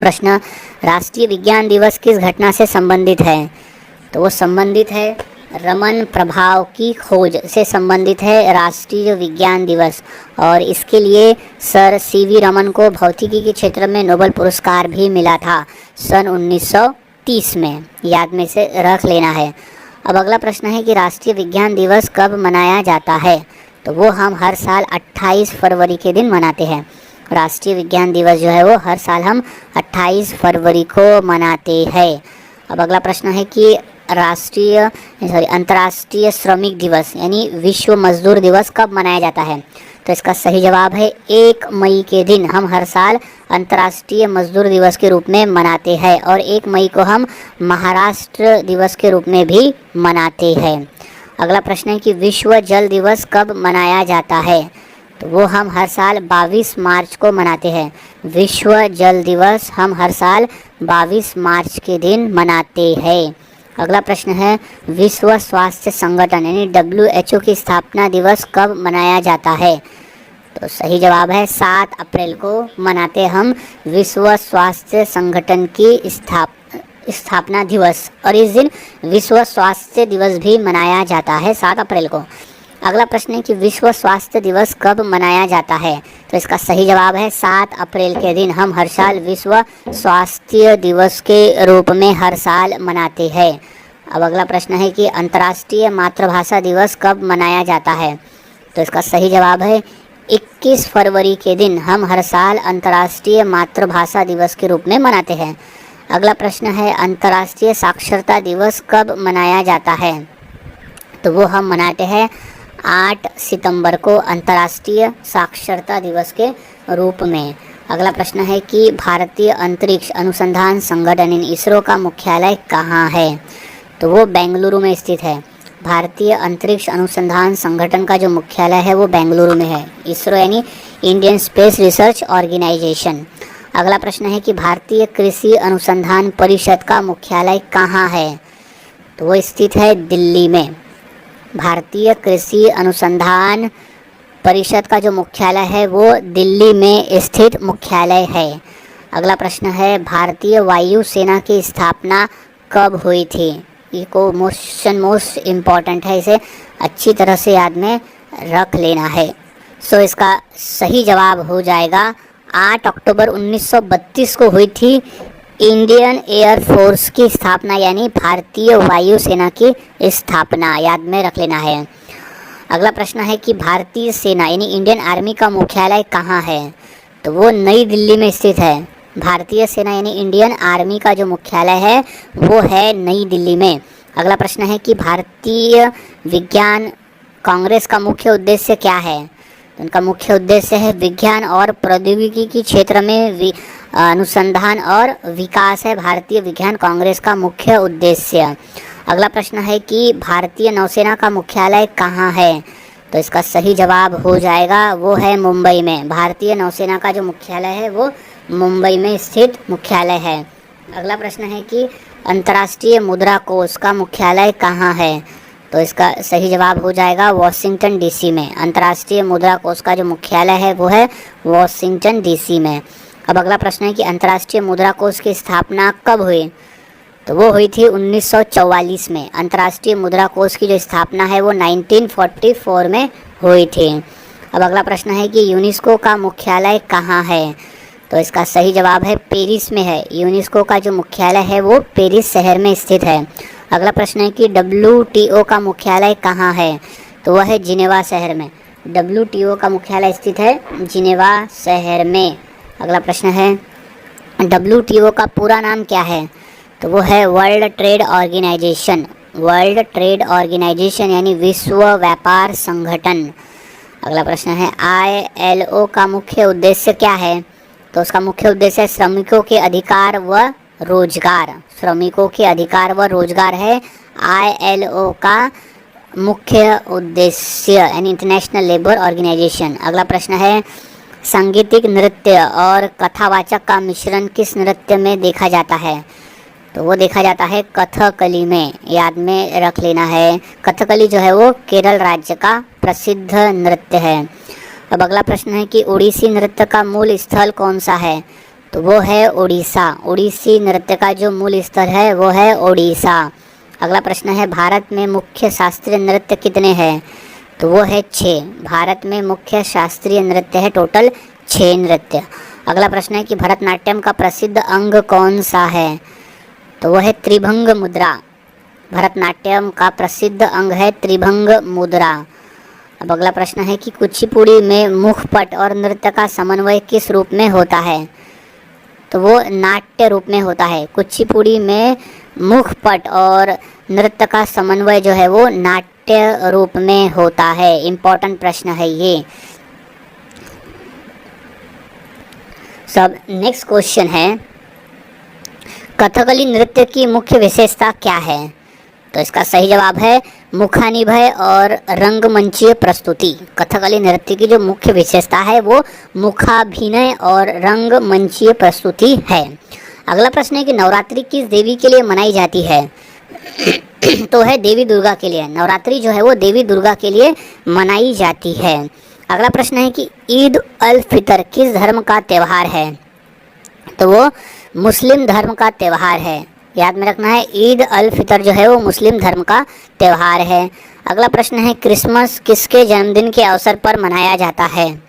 प्रश्न, राष्ट्रीय विज्ञान दिवस किस घटना से संबंधित है? तो वो संबंधित है रमन प्रभाव की खोज से संबंधित है राष्ट्रीय विज्ञान दिवस। और इसके लिए सर सीवी रमन को भौतिकी के क्षेत्र में नोबेल पुरस्कार भी मिला था सन 1930 में। याद में से रख लेना है। अब अगला प्रश्न है कि राष्ट्रीय विज्ञान दिवस कब मनाया जाता है? तो वो हम हर साल 28 फरवरी के दिन मनाते हैं। राष्ट्रीय विज्ञान दिवस जो है वो हर साल हम 28 फरवरी को मनाते हैं। अब अगला प्रश्न है कि अंतर्राष्ट्रीय श्रमिक दिवस यानी विश्व मजदूर दिवस कब मनाया जाता है? तो इसका सही जवाब है 1 मई के दिन हम हर साल अंतर्राष्ट्रीय मजदूर दिवस के रूप में मनाते हैं। और 1 मई को हम महाराष्ट्र दिवस के रूप में भी मनाते हैं। अगला प्रश्न है कि विश्व जल दिवस कब मनाया जाता है? तो वो हम हर साल 22 मार्च को मनाते हैं। विश्व जल दिवस हम हर साल 22 मार्च के दिन मनाते हैं। अगला प्रश्न है विश्व स्वास्थ्य संगठन यानी WHO की स्थापना दिवस कब मनाया जाता है? तो सही जवाब है 7 अप्रैल को मनाते हम विश्व स्वास्थ्य संगठन की स्थापना दिवस। और इस दिन विश्व स्वास्थ्य दिवस भी मनाया जाता है 7 अप्रैल को। अगला प्रश्न है कि विश्व स्वास्थ्य दिवस कब मनाया जाता है? तो इसका सही जवाब है 7 अप्रैल के दिन हम हर साल विश्व स्वास्थ्य दिवस के रूप में हर साल मनाते हैं। अब अगला प्रश्न है कि अंतर्राष्ट्रीय मातृभाषा दिवस कब मनाया जाता है? तो इसका सही जवाब है 21 फरवरी के दिन हम हर साल अंतर्राष्ट्रीय मातृभाषा दिवस के रूप में मनाते हैं। अगला प्रश्न है अंतर्राष्ट्रीय साक्षरता दिवस कब मनाया जाता है? तो वो हम मनाते हैं 8 सितंबर को अंतर्राष्ट्रीय साक्षरता दिवस के रूप में। अगला प्रश्न है कि भारतीय अंतरिक्ष अनुसंधान संगठन इसरो का मुख्यालय कहाँ है? तो वो बेंगलुरु में स्थित है। भारतीय अंतरिक्ष अनुसंधान संगठन का जो मुख्यालय है वो बेंगलुरु में है। इसरो यानी इंडियन स्पेस रिसर्च ऑर्गेनाइजेशन। अगला प्रश्न है कि भारतीय कृषि अनुसंधान परिषद का मुख्यालय कहाँ है? तो वो स्थित है दिल्ली में। भारतीय कृषि अनुसंधान परिषद का जो मुख्यालय है वो दिल्ली में स्थित मुख्यालय है। अगला प्रश्न है भारतीय वायु सेना की स्थापना कब हुई थी? ये को मोस्ट इम्पॉर्टेंट है, इसे अच्छी तरह से याद में रख लेना है। सो इसका सही जवाब हो जाएगा 8 अक्टूबर 1932 को हुई थी इंडियन एयर फोर्स की स्थापना यानी भारतीय वायु सेना की स्थापना। याद में रख लेना है। अगला प्रश्न है कि भारतीय सेना यानी इंडियन आर्मी का मुख्यालय कहाँ है? तो वो नई दिल्ली में स्थित है। भारतीय सेना यानी इंडियन आर्मी का जो मुख्यालय है वो है नई दिल्ली में। अगला प्रश्न है कि भारतीय विज्ञान कांग्रेस का मुख्य उद्देश्य क्या है? तो उनका मुख्य उद्देश्य है विज्ञान और प्रौद्योगिकी के क्षेत्र में अनुसंधान और विकास है भारतीय विज्ञान कांग्रेस का मुख्य उद्देश्य। अगला प्रश्न है कि भारतीय नौसेना का मुख्यालय कहाँ है? तो इसका सही जवाब हो जाएगा वो है मुंबई में। भारतीय नौसेना का जो मुख्यालय है वो मुंबई में स्थित मुख्यालय है। अगला प्रश्न है कि अंतर्राष्ट्रीय मुद्रा कोष का मुख्यालय कहाँ है? तो इसका सही जवाब हो जाएगा वॉशिंगटन DC में। अंतर्राष्ट्रीय मुद्रा कोष का जो मुख्यालय है वो है वॉशिंगटन DC में। अब अगला प्रश्न है कि अंतर्राष्ट्रीय मुद्रा कोष की स्थापना कब हुई? तो वो हुई थी 1944 में। अंतर्राष्ट्रीय मुद्रा कोष की जो स्थापना है वो 1944 में हुई थी। अब अगला प्रश्न है कि यूनेस्को का मुख्यालय कहाँ है? तो इसका सही जवाब है पेरिस में है। यूनेस्को का जो मुख्यालय है वो पेरिस शहर में स्थित है। अगला प्रश्न है कि WTO का मुख्यालय कहाँ है? तो वह है जिनेवा शहर में। WTO का मुख्यालय स्थित है जिनेवा शहर में। अगला प्रश्न है WTO का पूरा नाम क्या है? तो वो है World Trade Organization. World Trade Organization यानी विश्व व्यापार संगठन। अगला प्रश्न है ILO का मुख्य उद्देश्य क्या है? तो उसका मुख्य उद्देश्य श्रमिकों के अधिकार व रोजगार। श्रमिकों के अधिकार व रोजगार है ILO का मुख्य उद्देश्य यानी इंटरनेशनल लेबर ऑर्गेनाइजेशन। अगला प्रश्न है सांगीतिक नृत्य और कथावाचक का मिश्रण किस नृत्य में देखा जाता है? तो वो देखा जाता है कथकली में। याद में रख लेना है। कथकली जो है वो केरल राज्य का प्रसिद्ध नृत्य है। अब अगला प्रश्न है कि ओडिसी नृत्य का मूल स्थल कौन सा है? तो वो है उड़ीसा। ओडिसी नृत्य का जो मूल स्थल है वो है ओडिशा। अगला प्रश्न है भारत में मुख्य शास्त्रीय नृत्य कितने हैं? तो वो है 6। भारत में मुख्य शास्त्रीय नृत्य है टोटल 6 नृत्य। अगला प्रश्न है कि भरतनाट्यम का प्रसिद्ध अंग कौन सा है? तो वो है त्रिभंग मुद्रा। भरतनाट्यम का प्रसिद्ध अंग है त्रिभंग मुद्रा। अब अगला प्रश्न है कि कुचिपुड़ी में मुखपट और नृत्य का समन्वय किस रूप में होता है? तो वो नाट्य रूप में होता है। कुचिपुड़ी में मुखपट और नृत्य का समन्वय जो है वो नाट्य रूप में होता है। इम्पोर्टेंट प्रश्न है ये। सब नेक्स्ट क्वेश्चन है कथकली नृत्य की मुख्य विशेषता क्या है? तो इसका सही जवाब है मुखानिभय और रंगमंचीय प्रस्तुति। कथकली नृत्य की जो मुख्य विशेषता है वो मुखाभिनय और रंगमंचीय प्रस्तुति है। अगला प्रश्न है कि नवरात्रि किस देवी के लिए मनाई जाती है? तो है देवी दुर्गा के लिए। नवरात्रि जो है वो देवी दुर्गा के लिए मनाई जाती है। अगला प्रश्न है कि ईद अल फितर किस धर्म का त्यौहार है? तो वो मुस्लिम धर्म का त्यौहार है। याद में रखना है, ईद अल फितर जो है वो मुस्लिम धर्म का त्यौहार है। अगला प्रश्न है क्रिसमस किसके जन्मदिन के अवसर पर मनाया जाता है?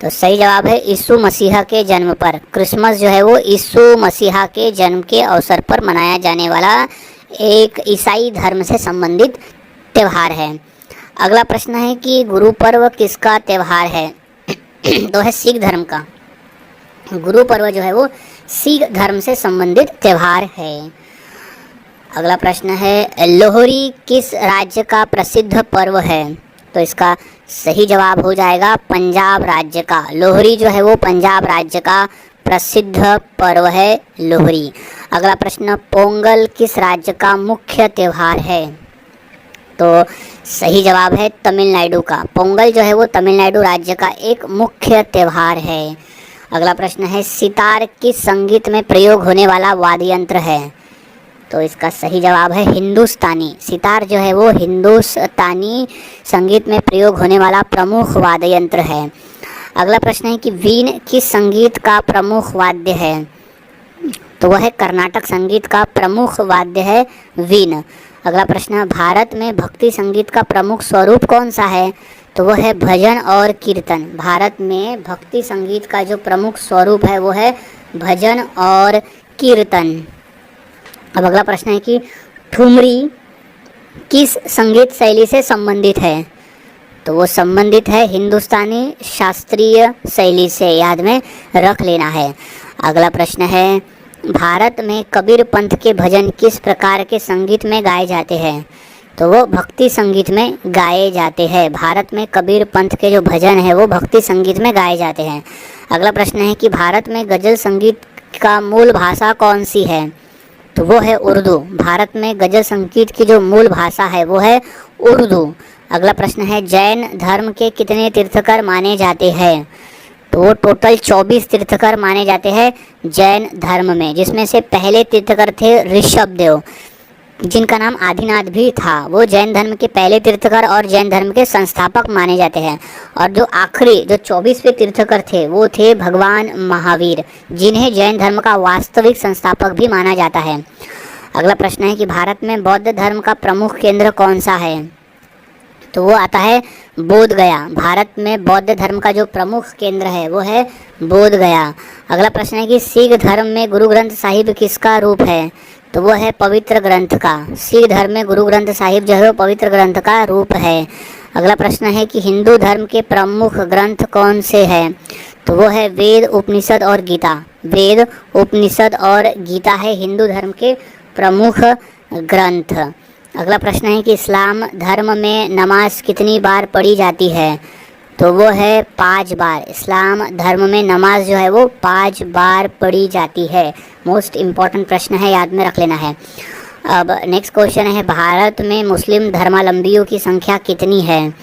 तो सही जवाब है यीशु मसीहा के जन्म पर। क्रिसमस जो है वो यीशु मसीहा के जन्म के अवसर पर मनाया जाने वाला एक ईसाई धर्म से संबंधित त्यौहार है। अगला प्रश्न है कि गुरु पर्व किसका त्यौहार है? तो है सिख धर्म का। गुरु पर्व जो है वो सिख धर्म से संबंधित त्यौहार है। अगला प्रश्न है लोहरी किस राज्य का प्रसिद्ध पर्व है? तो इसका सही जवाब हो जाएगा पंजाब राज्य का। लोहरी जो है वो पंजाब राज्य का प्रसिद्ध पर्व है लोहरी। अगला प्रश्न पोंगल किस राज्य का मुख्य त्यौहार है? तो सही जवाब है तमिलनाडु का। पोंगल जो है वो तमिलनाडु राज्य का एक मुख्य त्यौहार है। अगला प्रश्न है सितार किस संगीत में प्रयोग होने वाला वाद्य यंत्र है? तो इसका सही जवाब है हिंदुस्तानी। सितार जो है वो हिंदुस्तानी संगीत में प्रयोग होने वाला प्रमुख वाद्य यंत्र है। अगला प्रश्न है कि वीण किस संगीत का प्रमुख वाद्य है? तो वह है कर्नाटक संगीत का प्रमुख वाद्य है वीण। अगला प्रश्न भारत में भक्ति संगीत का प्रमुख स्वरूप कौन सा है? तो वह है भजन और कीर्तन। भारत में भक्ति संगीत का जो प्रमुख स्वरूप है वो है भजन और कीर्तन। अब अगला प्रश्न है कि ठुमरी किस संगीत शैली से संबंधित है? तो वो संबंधित है हिंदुस्तानी शास्त्रीय शैली से। याद में रख लेना है। अगला प्रश्न है भारत में कबीर पंथ के भजन किस प्रकार के संगीत में गाए जाते हैं? तो वो भक्ति संगीत में गाए जाते हैं। भारत में कबीर पंथ के जो भजन है वो भक्ति संगीत में गाए जाते हैं। अगला प्रश्न है कि भारत में गज़ल संगीत का मूल भाषा कौन सी है? तो वो है उर्दू। भारत में गज़ल संगीत की जो मूल भाषा है वो है उर्दू। अगला प्रश्न है जैन धर्म के कितने तीर्थकर माने जाते हैं? तो वो टोटल 24 तीर्थकर माने जाते हैं जैन धर्म में, जिसमें से पहले तीर्थकर थे ऋषभदेव, जिनका नाम आदिनाथ भी था। वो जैन धर्म के पहले तीर्थकर और जैन धर्म के संस्थापक माने जाते हैं। और जो आखिरी जो 24वें तीर्थकर थे वो थे भगवान महावीर, जिन्हें जैन धर्म का वास्तविक संस्थापक भी माना जाता है। अगला प्रश्न है कि भारत में बौद्ध धर्म का प्रमुख केंद्र कौन सा है? तो वो आता है बोध गया। भारत में बौद्ध धर्म का जो प्रमुख केंद्र है वो है बोध गया। अगला प्रश्न है कि सिख धर्म में गुरु ग्रंथ साहिब किसका रूप है? तो वो है पवित्र ग्रंथ का। सिख धर्म में गुरु ग्रंथ साहिब जो है वो पवित्र ग्रंथ का रूप है। अगला प्रश्न है कि हिंदू धर्म के प्रमुख ग्रंथ कौन से हैं? तो वो है वेद, उपनिषद और गीता। वेद, उपनिषद और गीता है हिंदू धर्म के प्रमुख ग्रंथ। अगला प्रश्न है कि इस्लाम धर्म में नमाज कितनी बार पढ़ी जाती है? तो वो है 5 बार। इस्लाम धर्म में नमाज जो है वो 5 बार पढ़ी जाती है। मोस्ट इम्पॉर्टेंट प्रश्न है, याद में रख लेना है। अब नेक्स्ट क्वेश्चन है भारत में मुस्लिम धर्मावलंबियों की संख्या कितनी है?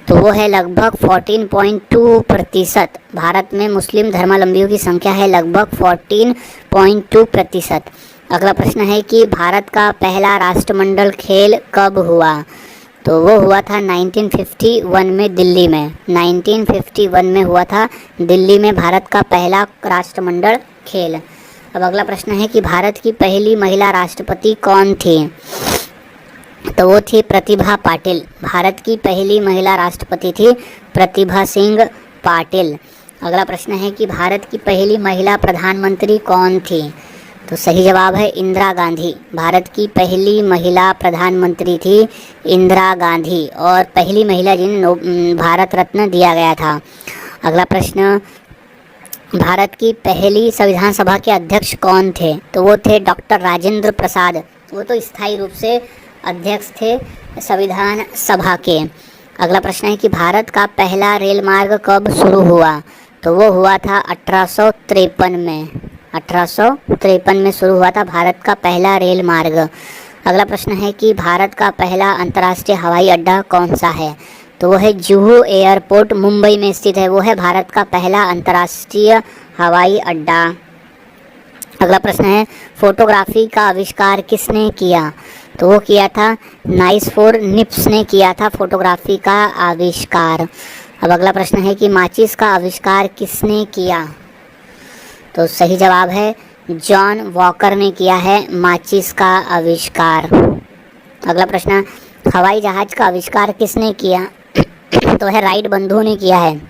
तो वो है लगभग 14.2%। भारत में मुस्लिम धर्मावलंबियों की संख्या है लगभग 14.2%। अगला प्रश्न है कि भारत का पहला राष्ट्रमंडल खेल कब हुआ? तो वो हुआ था 1951 में दिल्ली में। 1951 में हुआ था दिल्ली में भारत का पहला राष्ट्रमंडल खेल। अब अगला प्रश्न है कि भारत की पहली महिला राष्ट्रपति कौन थी? तो वो थी प्रतिभा पाटिल। भारत की पहली महिला राष्ट्रपति थी प्रतिभा सिंह पाटिल। अगला प्रश्न है कि भारत की पहली महिला प्रधानमंत्री कौन थी? तो सही जवाब है इंदिरा गांधी। भारत की पहली महिला प्रधानमंत्री थी इंदिरा गांधी और पहली महिला जिन्हें भारत रत्न दिया गया था। अगला प्रश्न, भारत की पहली संविधान सभा के अध्यक्ष कौन थे? तो वो थे डॉक्टर राजेंद्र प्रसाद। वो तो स्थायी रूप से अध्यक्ष थे संविधान सभा के। अगला प्रश्न है कि भारत का पहला रेल मार्ग कब शुरू हुआ? तो वो हुआ था 1853 में। 1853 में शुरू हुआ था भारत का पहला रेल मार्ग। अगला प्रश्न है कि भारत का पहला अंतर्राष्ट्रीय हवाई अड्डा कौन सा है? तो वो है जुहू एयरपोर्ट, मुंबई में स्थित है। वो है भारत का पहला अंतर्राष्ट्रीय हवाई अड्डा। अगला प्रश्न है, फोटोग्राफी का आविष्कार किसने किया? तो वो किया था नाइस फोर निप्स ने किया था फोटोग्राफी का आविष्कार। अब अगला प्रश्न है कि माचिस का आविष्कार किसने किया? तो सही जवाब है जॉन वॉकर ने किया है माचिस का आविष्कार। अगला प्रश्न, हवाई जहाज का आविष्कार किसने किया? तो है राइट बंधुओं ने किया है।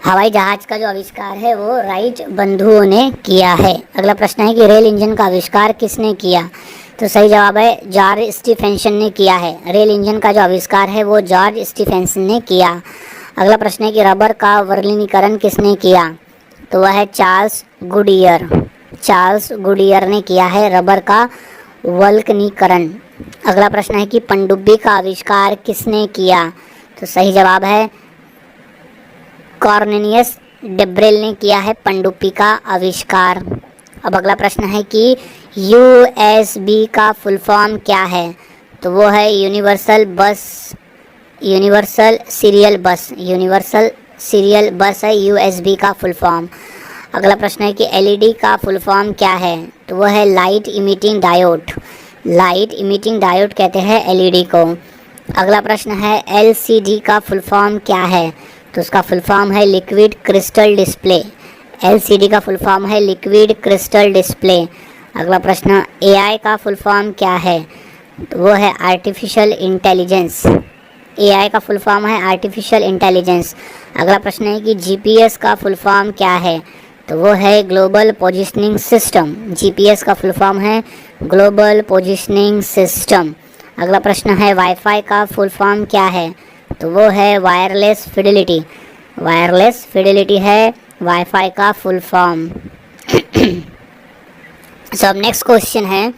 हवाई जहाज का जो आविष्कार है वो राइट बंधुओं ने किया है। अगला प्रश्न है कि रेल इंजन का आविष्कार किसने किया? तो सही जवाब है जॉर्ज स्टीफेंसन ने किया है। रेल इंजन का जो आविष्कार है वो जॉर्ज स्टीफेंसन ने किया। अगला प्रश्न है कि रबर का वर्गीकरण किसने किया? तो वह है चार्ल्स गुडियर। चार्ल्स गुडियर ने किया है रबर का वल्कनीकरण। अगला प्रश्न है कि पनडुब्बी का आविष्कार किसने किया? तो सही जवाब है कॉर्नेलियस डेब्रेल ने किया है पनडुब्बी का आविष्कार। अब अगला प्रश्न है कि USB का फुल फॉर्म क्या है? तो वो है यूनिवर्सल सीरियल बस है USB का फुल फॉर्म। अगला प्रश्न है कि LED का फुल फॉर्म क्या है? तो वो है light emitting diode. Light emitting diode कहते हैं LED को। अगला प्रश्न है LCD का फुल फॉर्म क्या है? तो उसका फुल फॉर्म है लिक्विड क्रिस्टल डिस्प्ले। LCD का फुल फॉर्म है लिक्विड क्रिस्टल डिस्प्ले। अगला प्रश्न, AI का फुल फॉर्म क्या है? तो वो है आर्टिफिशियल इंटेलिजेंस। AI का फुल फॉर्म है आर्टिफिशियल इंटेलिजेंस। अगला प्रश्न है कि GPS का फुल फॉर्म क्या है? तो वो है ग्लोबल पोजिशनिंग सिस्टम। GPS का फुल फॉर्म है ग्लोबल पोजिशनिंग सिस्टम। अगला प्रश्न है वाईफाई का फुल फॉर्म क्या है? तो वो है वायरलेस फिडेलिटी। वायरलेस फिडेलिटी है वाईफाई का फुल फॉर्म। सो अब नेक्स्ट क्वेश्चन है,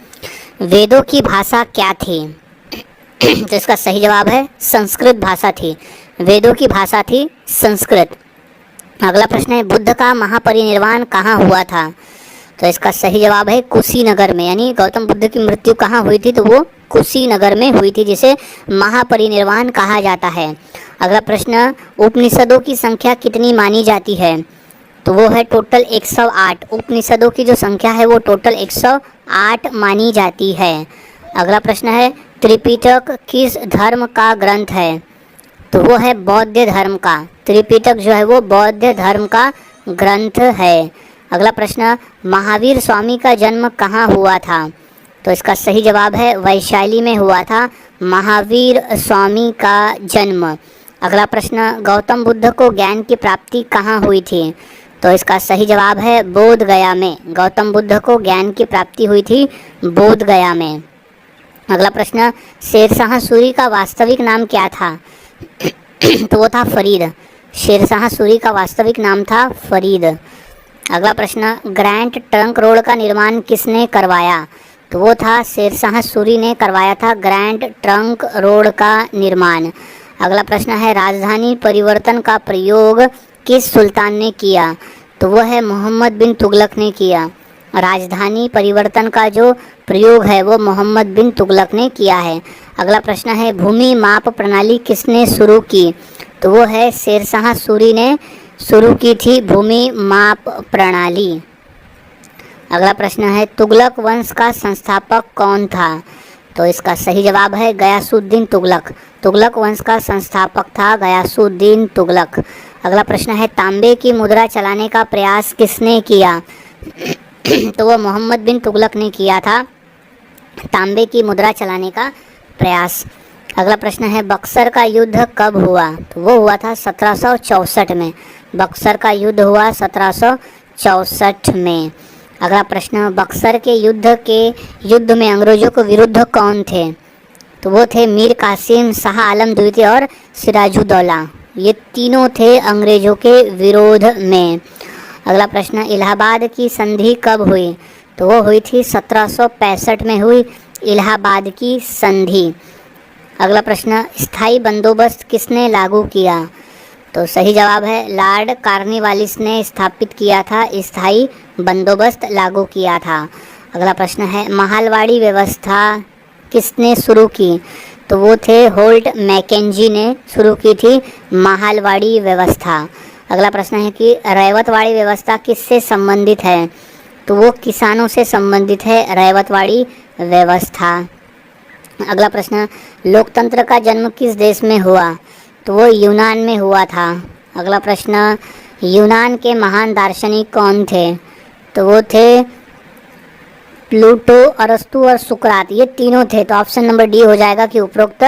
वेदों की भाषा क्या थी? तो इसका सही जवाब है संस्कृत भाषा थी। वेदों की भाषा थी संस्कृत। अगला प्रश्न है, बुद्ध का महापरिनिर्वाण कहाँ हुआ था? तो इसका सही जवाब है कुशीनगर में। यानी गौतम बुद्ध की मृत्यु कहाँ हुई थी? तो वो कुशीनगर में हुई थी, जिसे महापरिनिर्वाण कहा जाता है। अगला प्रश्न, उपनिषदों की संख्या कितनी मानी जाती है? तो वो है टोटल 108। उपनिषदों की जो संख्या है वो टोटल 108 मानी जाती है। अगला प्रश्न है, त्रिपिटक किस धर्म का ग्रंथ है? तो वो है बौद्ध धर्म का। त्रिपिटक जो है वो बौद्ध धर्म का ग्रंथ है। अगला प्रश्न, महावीर स्वामी का जन्म कहाँ हुआ था? तो इसका सही जवाब है वैशाली में हुआ था महावीर स्वामी का जन्म। अगला प्रश्न, गौतम बुद्ध को ज्ञान की प्राप्ति कहाँ हुई थी? तो इसका सही जवाब है बोध गया में। गौतम बुद्ध को ज्ञान की प्राप्ति हुई थी बोध गया में। अगला प्रश्न, शेरशाह सूरी का वास्तविक नाम क्या था? तो वो था फरीद। शेरशाह सूरी का वास्तविक नाम था फरीद। अगला प्रश्न, ग्रैंड ट्रंक रोड का निर्माण किसने करवाया? तो वो था शेरशाह सूरी ने करवाया था ग्रैंड ट्रंक रोड का निर्माण। अगला प्रश्न है, राजधानी परिवर्तन का प्रयोग किस सुल्तान ने किया? तो वो है मोहम्मद बिन तुगलक ने किया। राजधानी परिवर्तन का जो प्रयोग है वो मोहम्मद बिन तुगलक ने किया है। अगला प्रश्न है, भूमि माप प्रणाली किसने शुरू की? तो वो है शेरशाह सूरी ने शुरू की थी भूमि माप प्रणाली। अगला प्रश्न है, तुगलक वंश का संस्थापक कौन था? तो इसका सही जवाब है गयासुद्दीन तुगलक। तुगलक वंश का संस्थापक था गयासुद्दीन तुगलक। अगला प्रश्न है तांबे की मुद्रा चलाने का प्रयास किसने किया? तो वो मोहम्मद बिन तुगलक ने किया था तांबे की मुद्रा चलाने का प्रयास। अगला प्रश्न है बक्सर का युद्ध कब हुआ? तो वो हुआ था 1764 में। बक्सर का युद्ध हुआ 1764 में। अगला प्रश्न बक्सर के युद्ध में अंग्रेजों के विरुद्ध कौन थे? तो वो थे मीर कासिम, शाह आलम द्वितीय और सिराजुद्दौला। ये तीनों थे अंग्रेजों के विरोध में। अगला प्रश्न इलाहाबाद की संधि कब हुई? तो वो हुई थी 1765 में हुई इलाहाबाद की संधि। अगला प्रश्न स्थायी बंदोबस्त किसने लागू किया? तो सही जवाब है लॉर्ड कॉर्नवालिस ने स्थापित किया था, स्थायी बंदोबस्त लागू किया था। अगला प्रश्न है महालवाड़ी व्यवस्था किसने शुरू की? तो वो थे होल्ट मैकेंजी ने शुरू की थी महालवाड़ी व्यवस्था। अगला प्रश्न है कि रैवतवाड़ी व्यवस्था किससे संबंधित है? तो वो किसानों से संबंधित है रैवतवाड़ी व्यवस्था। अगला प्रश्न लोकतंत्र का जन्म किस देश में हुआ? तो वो यूनान में हुआ था। अगला प्रश्न यूनान के महान दार्शनिक कौन थे? तो वो थे प्लूटो, अरस्तु और सुकरात, ये तीनों थे। तो ऑप्शन नंबर डी हो जाएगा कि उपरोक्त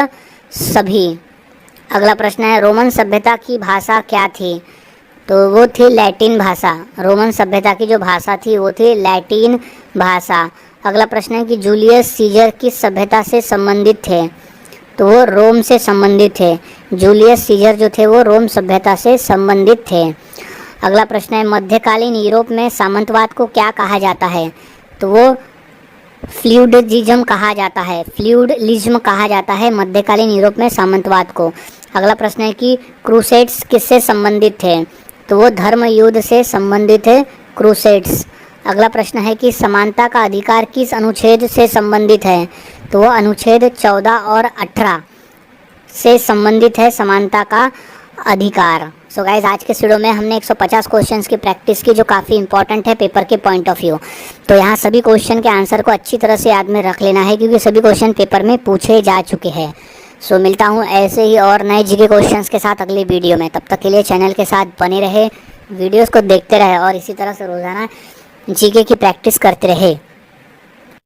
सभी। अगला प्रश्न है रोमन सभ्यता की भाषा क्या थी? तो वो थी लैटिन भाषा। रोमन सभ्यता की जो भाषा थी वो थी लैटिन भाषा। अगला प्रश्न है कि जूलियस सीजर किस सभ्यता से संबंधित थे? तो वो रोम से संबंधित थे। जूलियस सीजर जो थे वो रोम सभ्यता से संबंधित थे। अगला प्रश्न है मध्यकालीन यूरोप में सामंतवाद को क्या कहा जाता है? तो वो फ्यूडलिज्म कहा जाता है। फ्यूडलिज्म कहा जाता है मध्यकालीन यूरोप में सामंतवाद को। अगला प्रश्न है कि क्रूसेड्स किससे संबंधित थे? तो वो धर्म युद्ध से संबंधित है क्रूसेड्स। अगला प्रश्न है कि समानता का अधिकार किस अनुच्छेद से संबंधित है? तो वो अनुच्छेद 14 और 18 से संबंधित है समानता का अधिकार। सो गाइज आज के वीडियो में हमने 150 क्वेश्चंस की प्रैक्टिस की जो काफ़ी इंपॉर्टेंट है पेपर के पॉइंट ऑफ व्यू। तो यहाँ सभी क्वेश्चन के आंसर को अच्छी तरह से याद में रख लेना है क्योंकि सभी क्वेश्चन पेपर में पूछे जा चुके हैं। सो मिलता हूँ ऐसे ही और नए जीके क्वेश्चंस के साथ अगली वीडियो में। तब तक के लिए चैनल के साथ बने रहे, वीडियोज़ को देखते रहे और इसी तरह से रोज़ाना जीके की प्रैक्टिस करते रहे।